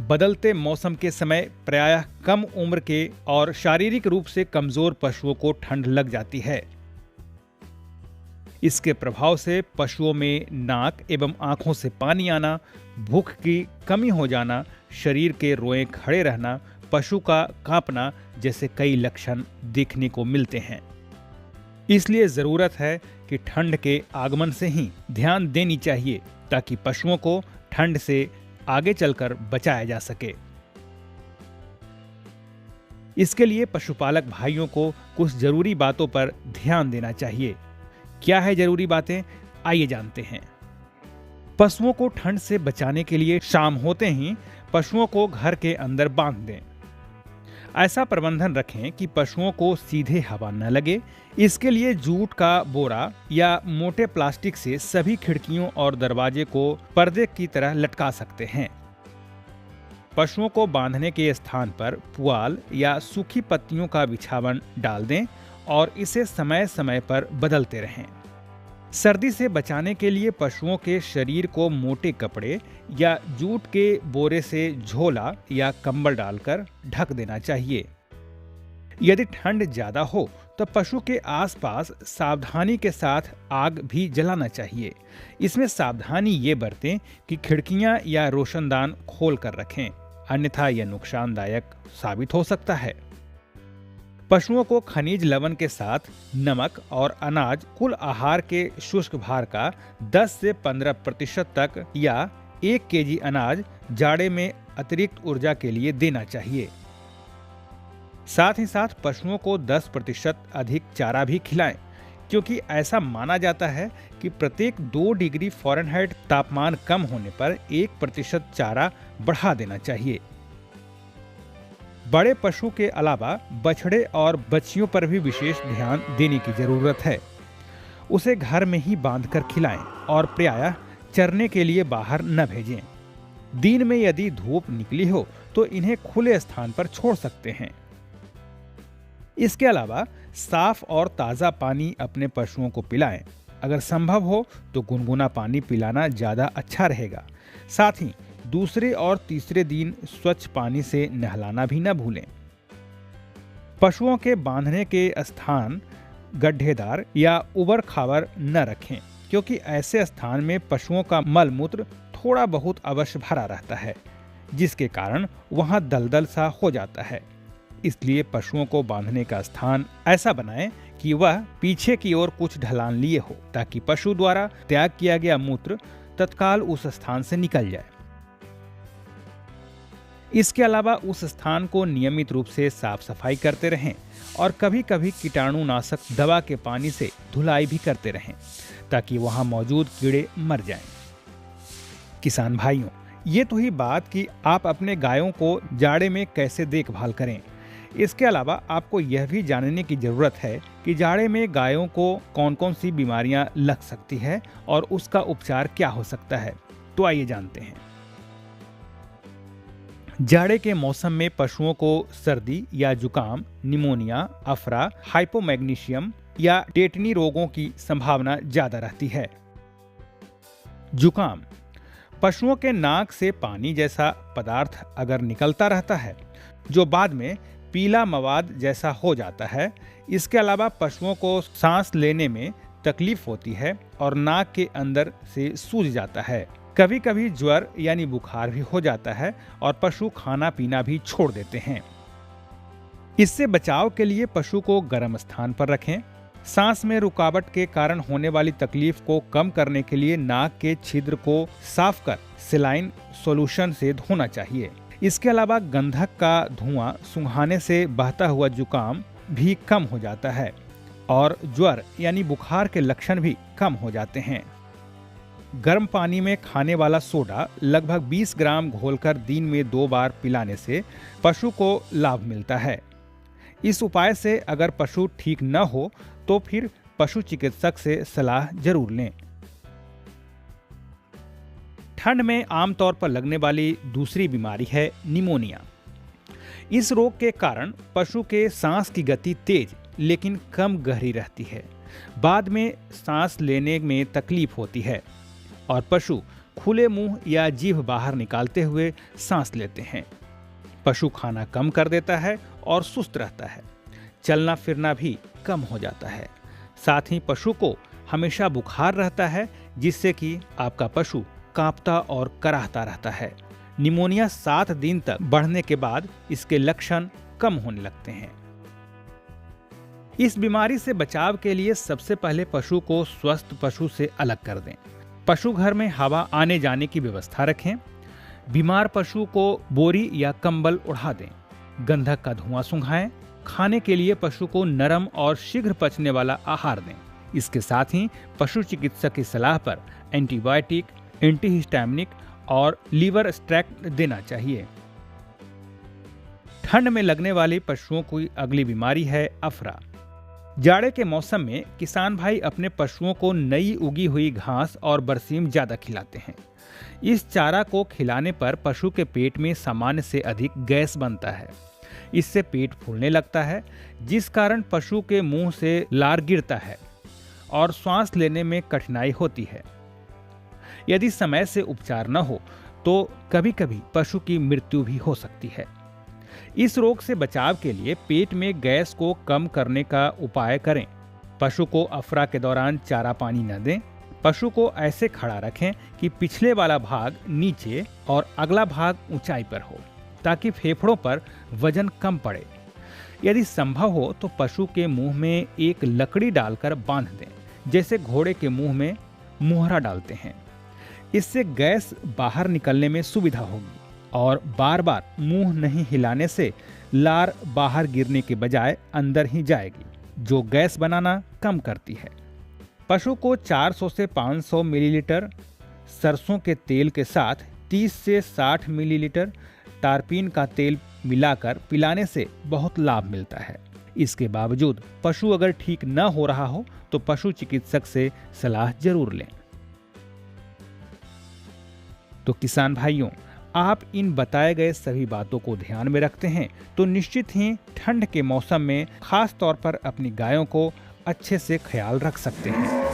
बदलते मौसम के समय प्रायः कम उम्र के और शारीरिक रूप से कमजोर पशुओं को ठंड लग जाती है। इसके प्रभाव से पशुओं में नाक एवं आंखों से पानी आना, भूख की कमी हो जाना, शरीर के रोएं खड़े रहना, पशु का कांपना जैसे कई लक्षण देखने को मिलते हैं। इसलिए जरूरत है कि ठंड के आगमन से ही ध्यान देनी चाहिए ताकि पशुओं को ठंड से आगे चलकर बचाया जा सके। इसके लिए पशुपालक भाइयों को कुछ जरूरी बातों पर ध्यान देना चाहिए। क्या है जरूरी बातें, आइए जानते हैं। पशुओं को ठंड से बचाने के लिए शाम होते ही पशुओं को घर के अंदर बांध दें। ऐसा प्रबंधन रखें कि पशुओं को सीधे हवा न लगे। इसके लिए जूट का बोरा या मोटे प्लास्टिक से सभी खिड़कियों और दरवाजे को पर्दे की तरह लटका सकते हैं। पशुओं को बांधने के स्थान पर पुआल या सूखी पत्तियों का बिछावन डाल दें और इसे समय समय पर बदलते रहें। सर्दी से बचाने के लिए पशुओं के शरीर को मोटे कपड़े या जूट के बोरे से झोला या कंबल डालकर ढक देना चाहिए। यदि ठंड ज्यादा हो तो पशु के आसपास सावधानी के साथ आग भी जलाना चाहिए। इसमें सावधानी ये बरतें कि खिड़कियां या रोशनदान खोल कर रखें, अन्यथा यह नुकसानदायक साबित हो सकता है। पशुओं को खनिज लवण के साथ नमक और अनाज कुल आहार के शुष्क भार का 10 से 15% तक या 1 केजी अनाज जाड़े में अतिरिक्त ऊर्जा के लिए देना चाहिए। साथ ही साथ पशुओं को 10% अधिक चारा भी खिलाएं, क्योंकि ऐसा माना जाता है कि प्रत्येक 2 डिग्री फ़ारेनहाइट तापमान कम होने पर 1% चारा बढ़ा देना चाहिए। बड़े पशु के अलावा बछड़े और बच्चियों पर भी विशेष ध्यान देने की जरूरत है। उसे घर में ही बांधकर खिलाएं और प्रायः चरने के लिए बाहर न भेजें। दिन में यदि धूप निकली हो तो इन्हें खुले स्थान पर छोड़ सकते हैं। इसके अलावा साफ और ताज़ा पानी अपने पशुओं को पिलाएं। अगर संभव हो तो गुनगुना पानी पिलाना ज़्यादा अच्छा रहेगा। साथ ही दूसरे और तीसरे दिन स्वच्छ पानी से नहलाना भी न भूलें। पशुओं के बांधने के स्थान गड्ढेदार या उबड़ खाबड़ न रखें, क्योंकि ऐसे स्थान में पशुओं का मल मूत्र थोड़ा बहुत अवश्य भरा रहता है, जिसके कारण वहां दलदल सा हो जाता है। इसलिए पशुओं को बांधने का स्थान ऐसा बनाएं कि वह पीछे की ओर कुछ ढलान लिए हो, ताकि पशु द्वारा त्याग किया गया मूत्र तत्काल उस स्थान से निकल जाए। इसके अलावा उस स्थान को नियमित रूप से साफ सफाई करते रहें और कभी कभी कीटाणुनाशक दवा के पानी से धुलाई भी करते रहें, ताकि वहां मौजूद कीड़े मर जाएं। किसान भाइयों, ये तो ही बात कि आप अपने गायों को जाड़े में कैसे देखभाल करें। इसके अलावा आपको यह भी जानने की जरूरत है कि जाड़े में गायों को कौन कौन सी बीमारियां लग सकती है और उसका उपचार क्या हो सकता है। तो आइए जानते हैं। जाड़े के मौसम में पशुओं को सर्दी या जुकाम, निमोनिया, अफरा, हाइपोमैग्नीशियम या टेटनी रोगों की संभावना ज्यादा रहती है। जुकाम, पशुओं के नाक से पानी जैसा पदार्थ अगर निकलता रहता है जो बाद में पीला मवाद जैसा हो जाता है। इसके अलावा पशुओं को सांस लेने में तकलीफ होती है और नाक के अंदर से सूज जाता है। कभी कभी ज्वर यानी बुखार भी हो जाता है और पशु खाना पीना भी छोड़ देते हैं। इससे बचाव के लिए पशु को गर्म स्थान पर रखें। सांस में रुकावट के कारण होने वाली तकलीफ को कम करने के लिए नाक के छिद्र को साफ कर सेलाइन सॉल्यूशन से धोना चाहिए। इसके अलावा गंधक का धुआं सूंघाने से बहता हुआ जुकाम भी कम हो जाता है और ज्वर यानी बुखार के लक्षण भी कम हो जाते हैं। गर्म पानी में खाने वाला सोडा लगभग 20 ग्राम घोलकर दिन में 2 बार पिलाने से पशु को लाभ मिलता है। इस उपाय से अगर पशु ठीक न हो तो फिर पशु चिकित्सक से सलाह जरूर लें। ठंड में आमतौर पर लगने वाली दूसरी बीमारी है निमोनिया। इस रोग के कारण पशु के सांस की गति तेज लेकिन कम गहरी रहती है। बाद में सांस लेने में तकलीफ होती है और पशु खुले मुंह या जीभ बाहर निकालते हुए सांस लेते हैं। पशु खाना कम कर देता है और सुस्त रहता है। चलना फिरना भी कम हो जाता है। साथ ही पशु को हमेशा बुखार रहता है, जिससे कि आपका पशु कांपता और कराहता रहता है। निमोनिया 7 दिन तक बढ़ने के बाद इसके लक्षण कम होने लगते हैं। इस बीमारी से बचाव के लिए सबसे पहले पशु को स्वस्थ पशु से अलग कर दें। पशु घर में हवा आने जाने की व्यवस्था रखें। बीमार पशु को बोरी या कंबल ओढ़ा दें। गंधक का धुआं सूंघाएं। खाने के लिए पशु को नरम और शीघ्र पचने वाला आहार दें। इसके साथ ही पशु चिकित्सक की सलाह पर एंटीबायोटिक, एंटीहिस्टामिनिक और लीवर एक्सट्रैक्ट देना चाहिए। ठंड में लगने वाली पशुओं की अगली बीमारी है अफरा। जाड़े के मौसम में किसान भाई अपने पशुओं को नई उगी हुई घास और बरसीम ज्यादा खिलाते हैं। इस चारा को खिलाने पर पशु के पेट में सामान्य से अधिक गैस बनता है। इससे पेट फूलने लगता है, जिस कारण पशु के मुंह से लार गिरता है और सांस लेने में कठिनाई होती है। यदि समय से उपचार न हो तो कभी कभी पशु की मृत्यु भी हो सकती है। इस रोग से बचाव के लिए पेट में गैस को कम करने का उपाय करें। पशु को अफरा के दौरान चारा पानी न दें। पशु को ऐसे खड़ा रखें कि पिछले वाला भाग नीचे और अगला भाग ऊंचाई पर हो, ताकि फेफड़ों पर वजन कम पड़े। यदि संभव हो तो पशु के मुंह में एक लकड़ी डालकर बांध दें, जैसे घोड़े के मुंह में मुहरा डालते हैं। इससे गैस बाहर निकलने में सुविधा होगी और बार बार मुंह नहीं हिलाने से लार बाहर गिरने के बजाय अंदर ही जाएगी, जो गैस बनाना कम करती है। पशु को 400 से 500 मिलीलीटर सरसों के तेल के साथ 30 से 60 मिलीलीटर टारपीन का तेल मिलाकर पिलाने से बहुत लाभ मिलता है। इसके बावजूद पशु अगर ठीक न हो रहा हो तो पशु चिकित्सक से सलाह जरूर लें। तो किसान भाइयों, आप इन बताए गए सभी बातों को ध्यान में रखते हैं तो निश्चित ही ठंड के मौसम में खास तौर पर अपनी गायों को अच्छे से ख्याल रख सकते हैं।